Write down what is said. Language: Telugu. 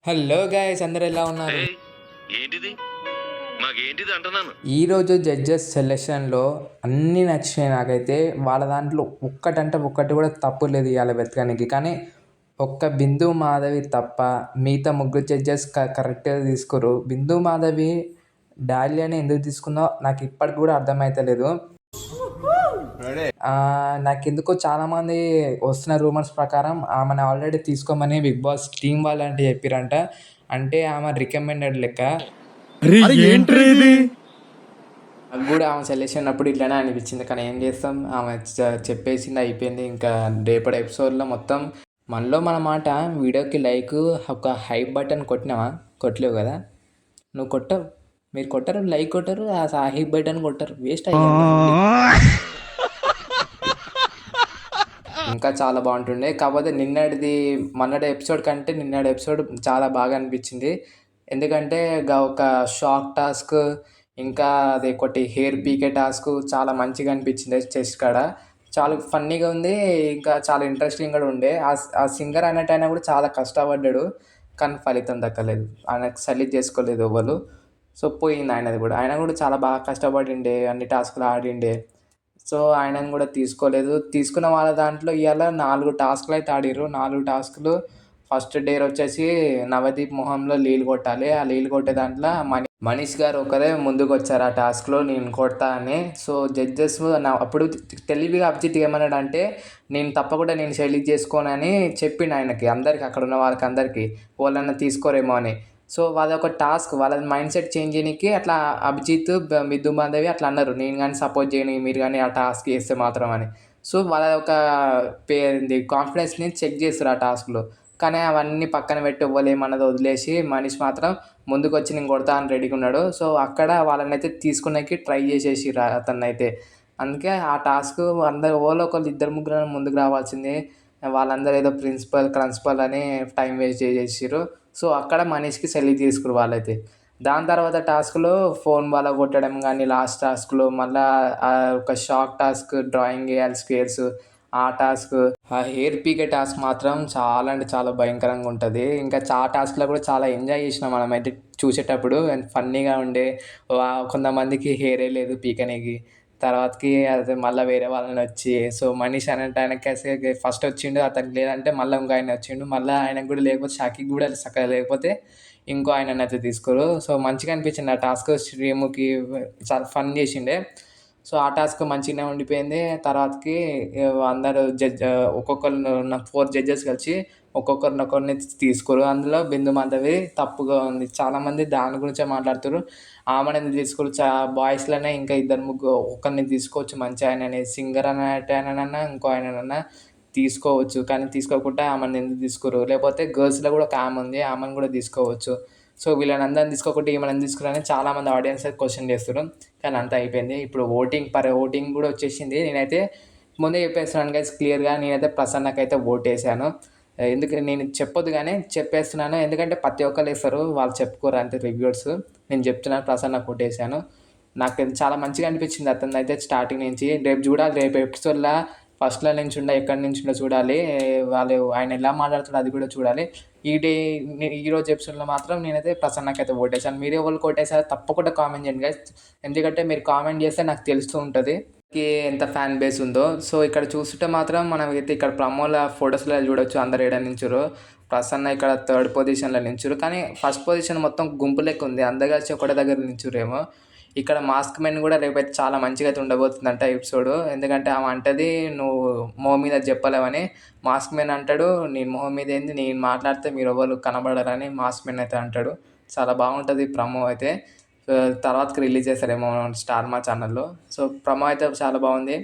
హలో గైస్, అందరు ఎలా ఉన్నారు? ఏయ్ ఏంటిది మాకేంటిది అంటున్నాను. ఈరోజు జడ్జెస్ సెలెక్షన్లో అన్నీ నచ్చినాయి నాకైతే. వాళ్ళ దాంట్లో ఒక్కటంటే ఒక్కటి కూడా తప్పు లేదు ఇవాళ వెతకడానికి. కానీ ఒక్క బిందు మాధవి తప్ప మిగతా ముగ్గురు జడ్జెస్ కరెక్ట్గా తీసుకోరు. బిందు మాధవి డాలియాని ఎందుకు తీసుకుందో నాకు ఇప్పటికి కూడా అర్థమవుతలేదు. నాకెందుకో చాలామంది వస్తున్న రూమర్స్ ప్రకారం ఆమెను ఆల్రెడీ తీసుకోమని బిగ్ బాస్ టీం వాళ్ళంటే చెప్పారంట. అంటే ఆమె రికమెండెడ్ లెక్క. నాకు కూడా ఆమె సెలెక్షన్ అప్పుడు ఇట్లానే అనిపించింది. కానీ ఏం చేస్తాం, ఆమె చెప్పేసింది, అయిపోయింది. ఇంకా రేపటి ఎపిసోడ్లో మొత్తం మనలో మన మాట. వీడియోకి లైక్ ఒక హైప్ బటన్ కొట్టినావా? కొట్టలేవు కదా. నువ్వు కొట్టవు, మీరు కొట్టరు, లైక్ కొట్టరు, ఆ హైప్ బటన్ కొట్టరు. వేస్ట్ అయ్యింది. ఇంకా చాలా బాగుంటుండే. కాకపోతే మొన్నటి ఎపిసోడ్ కంటే నిన్నటి ఎపిసోడ్ చాలా బాగా అనిపించింది. ఎందుకంటే ఒక షాక్ టాస్క్, ఇంకా అది ఒకటి హెయిర్ పీకే టాస్క్ చాలా మంచిగా అనిపించింది. చెస్ట్ కాడ చాలా ఫన్నీగా ఉంది. ఇంకా చాలా ఇంట్రెస్టింగ్ కూడా ఉండే. ఆ సింగర్ అన్నట్టు కూడా చాలా కష్టపడ్డాడు, కానీ ఫలితం దక్కలేదు. ఆయనకు సెలెక్ట్ చేసుకోలేదు ఎవరు. సో పోయింది ఆయనది కూడా. ఆయన కూడా చాలా బాగా కష్టపడిండే, అన్ని టాస్క్లు ఆడిండే. సో ఆయనను కూడా తీసుకోలేదు. తీసుకున్న వాళ్ళ దాంట్లో ఇవాళ 4 టాస్క్లు అయితే ఆడిర్రు. 4 టాస్క్లు. ఫస్ట్ డేర్ వచ్చేసి నవదీప్ మొహంలో నీళ్ళు కొట్టాలి. ఆ నీళ్ళు కొట్టే దాంట్లో మనీష్ గారు ఒకరే ముందుకు వచ్చారు ఆ టాస్క్లో, నేను కొడతా అని. సో జడ్జెస్ అప్పుడు తెలివిగా అభిజిత్ ఏమన్నాడంటే, నేను తప్పకుండా నేను సెలెక్ట్ చేసుకోనని చెప్పిండు ఆయనకి, అందరికి అక్కడ ఉన్న వాళ్ళకి అందరికీ, వాళ్ళన్నా తీసుకోరేమో అని. సో వాళ్ళొక టాస్క్, వాళ్ళ మైండ్ సెట్ చేంజ్ చేయడానికి అట్లా అభిజిత్, మిద్దు మాధవి అట్లా అన్నారు, నేను కానీ సపోర్ట్ చేయను మీరు కానీ ఆ టాస్క్ చేస్తే మాత్రం అని. సో వాళ్ళ ఒక కాన్ఫిడెన్స్ని చెక్ చేస్తారు ఆ టాస్క్లో. కానీ అవన్నీ పక్కన పెట్టి ఇవ్వలేమన్నది వదిలేసి మనీష్ మాత్రం ముందుకు వచ్చి నేను కొడతా అని రెడీగా ఉన్నాడు. సో అక్కడ వాళ్ళని అయితే తీసుకునేకి ట్రై చేసేసి అతన్ని అయితే. అందుకే ఆ టాస్క్ అందరు ఓలో ఒకళ్ళు ఇద్దరు ముగ్గురు ముందుకు రావాల్సిందే. వాళ్ళందరూ ఏదో ప్రిన్సిపల్ అని టైం వేస్ట్ చేసేసారు. సో అక్కడ మనీష్కి సెలెక్ట్ తీసుకురు వాళ్ళైతే. దాని తర్వాత టాస్క్లో ఫోన్ బాగా కొట్టడం కానీ, లాస్ట్ టాస్క్లో మళ్ళీ ఒక షాక్ టాస్క్, డ్రాయింగ్ వేయాలి స్క్వేర్స్, ఆ టాస్క్, ఆ హెయిర్ పీకే టాస్క్ మాత్రం చాలా అంటే చాలా భయంకరంగా ఉంటుంది. ఇంకా టాస్క్లో కూడా చాలా ఎంజాయ్ చేసినాం మనమైతే చూసేటప్పుడు. అండ్ ఫన్నీగా ఉండే. కొంతమందికి హెయిరే లేదు పీకనికి. తర్వాతకి అది మళ్ళీ వేరే వాళ్ళని వచ్చి, సో మనీష్ అనేటి ఆయనకి ఫస్ట్ వచ్చిండు, అతనికి లేదంటే మళ్ళీ ఇంకో ఆయన వచ్చిండు, మళ్ళీ ఆయనకు కూడా లేకపోతే షాకికి కూడా చక్కగా లేకపోతే ఇంకో ఆయనని అయితే తీసుకోరు. సో మంచిగా అనిపించింది ఆ టాస్క్. శ్రీముఖి చాలా ఫన్ చేసిండే. సో ఆ టాస్క్ మంచిగానే ఉండిపోయింది. తర్వాతకి అందరూ ఒక్కొక్కరు 4 జడ్జెస్ కలిసి ఒక్కొక్కరిని తీసుకోరు. అందులో బిందు మాధవి తప్పుగా ఉంది. చాలామంది దాని గురించే మాట్లాడుతారు. ఆమెను ఎందుకు తీసుకోరు, బాయ్స్లోనే ఇంకా ఇద్దరు ముగ్గురు ఒకరిని తీసుకోవచ్చు మంచి ఆయనని, సింగర్ ఆయననన్నా ఇంకో ఆయననన్నా తీసుకోవచ్చు. కానీ తీసుకోకుండా ఆమెను ఎందుకు తీసుకోరు? లేకపోతే గర్ల్స్లో కూడా ఒక ఆమె ఉంది, ఆమెను కూడా తీసుకోవచ్చు. సో వీళ్ళని అందరిని తీసుకోకుండా ఈమెను తీసుకురని చాలామంది ఆడియన్స్ క్వశ్చన్ చేస్తారు. కానీ అంతా అయిపోయింది. ఇప్పుడు ఓటింగ్ కూడా వచ్చేసింది. నేనైతే ముందే చెప్పేస్తున్నాను గైస్ క్లియర్గా, నేనైతే ప్రసన్నకైతే ఓటేసాను. ఎందుకంటే నేను చెప్పొద్దు కానీ చెప్పేస్తున్నాను, ఎందుకంటే ప్రతి ఒక్కరు వేస్తారు, వాళ్ళు చెప్పుకోరు అంతే రివ్యూర్స్. నేను చెప్తున్నాను, ప్రసన్నకు ఓటేసాను. నాకు చాలా మంచిగా అనిపించింది అతను అయితే స్టార్టింగ్ నుంచి. రేపు చూడాలి, రేపు ఎపిసోడ్లో ఫస్ట్లో నుంచి ఎక్కడి నుంచి చూడాలి, ఆయన ఎలా మాట్లాడుతాడో అది కూడా చూడాలి. ఈరోజు ఎపిసోడ్లో మాత్రం నేనైతే ప్రసన్నకైతే ఓటేసాను. మీరు ఎవరికి ఓటేసారో తప్పకుండా కామెంట్ చేయండి గైస్. ఎందుకంటే మీరు కామెంట్ చేస్తే నాకు తెలుస్తూ ఉంటుంది ఎంత ఫ్యాన్ బేస్ ఉందో. సో ఇక్కడ చూస్తుంటే మాత్రం మనమైతే ఇక్కడ ప్రమోల ఫొటోస్లో చూడొచ్చు అందరు ఏడ నించురు. ప్రసన్న ఇక్కడ 3rd పొజిషన్లో నించురు. కానీ ఫస్ట్ పొజిషన్ మొత్తం గుంపు లెక్క ఉంది, అందరు కలిసి ఒకటే దగ్గర నించురేమో. ఇక్కడ మాస్క్ మెన్ కూడా రేపైతే చాలా మంచిగా అయితే ఉండబోతుందంట ఎపిసోడ్. ఎందుకంటే ఆమె అంటది, నువ్వు మొహం మీద చెప్పలేవని. మాస్క్ మెన్ అంటాడు, నేను మొహం మీద ఏంది, నేను మాట్లాడితే మీరు ఎవరు కనబడరని మాస్క్ మెన్ అయితే అంటాడు. చాలా బాగుంటుంది ప్రమో అయితే. తర్వాతకి రిలీజ్ చేస్తారేమో స్టార్ మా ఛానల్లో. సో ప్రమో అయితే చాలా బాగుంది.